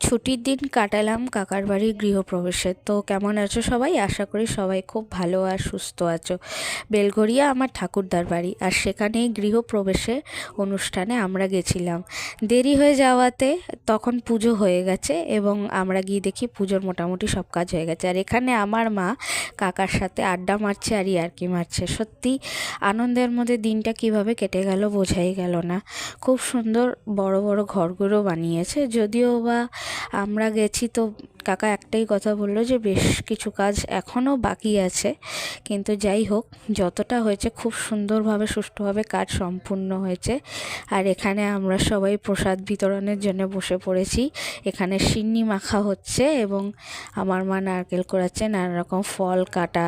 ছুটির দিন কাটালাম কাকার বাড়ির গৃহপ্রবেশে। তো কেমন আছো সবাই? আশা করি সবাই খুব ভালো আর সুস্থ আছো। বেলঘরিয়া আমার ঠাকুরদার বাড়ি, আর সেখানে গৃহপ্রবেশে অনুষ্ঠানে আমরা গেছিলাম। দেরি হয়ে যাওয়াতে তখন পুজো হয়ে গেছে এবং আমরা গিয়ে দেখি পুজোর মোটামুটি সব কাজ হয়ে গেছে। আর এখানে আমার মা কাকার সাথে আড্ডা মারছে আর ইয়ার্কি মারছে। সত্যি আনন্দের মধ্যে দিনটা কিভাবে কেটে গেল বোঝাই গেল না। খুব সুন্দর বড় বড় ঘরগুলো বানিয়েছে, যদিও বা আমরা গেছি তো কাকা একটাই কথা বললো যে বেশ কিছু কাজ এখনও বাকি আছে, কিন্তু যাই হোক যতটা হয়েছে খুব সুন্দরভাবে সুষ্ঠুভাবে কাজ সম্পূর্ণ হয়েছে। আর এখানে আমরা সবাই প্রসাদ বিতরণের জন্য বসে পড়েছি। এখানে সিন্নি মাখা হচ্ছে এবং আমার মা নারকেল কোড়াচ্ছে, নানা রকম ফল কাটা,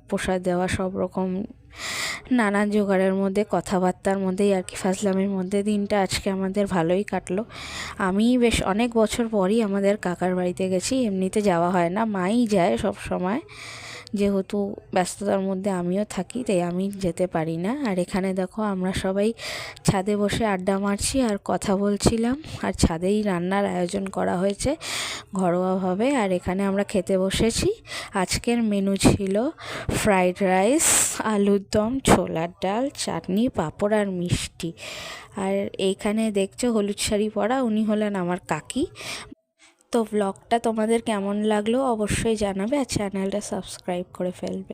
প্রসাদ দেওয়া, সব রকম নানান জোগাড়ের মধ্যে, কথাবার্তার মধ্যেই আর কি ফাজলামের মধ্যে দিনটা আজকে আমাদের ভালোই কাটলো। আমি বেশ অনেক বছর পরই আমাদের কাকার বাড়িতে গেছি, এমনিতে যাওয়া হয় না, মাই যায় সব সময়। যেহেতু ব্যস্ততার মধ্যে আমিও থাকি তাই আমি যেতে পারি না। আর এখানে দেখো আমরা সবাই ছাদে বসে আড্ডা মারছি আর কথা বলছিলাম, আর ছাদেই রান্নার আয়োজন করা হয়েছে ঘরোয়াভাবে। আর এখানে আমরা খেতে বসেছি। আজকের মেনু ছিল ফ্রাইড রাইস, আলুর দম, ছোলার ডাল, চাটনি, পাঁপড় আর মিষ্টি। আর এইখানে দেখছো হলুদ শাড়ি পরা, উনি হলেন আমার কাকি। তো ব্লগটা তোমাদের কেমন লাগলো অবশ্যই জানাবে, আর চ্যানেলটা সাবস্ক্রাইব করে ফেলবে।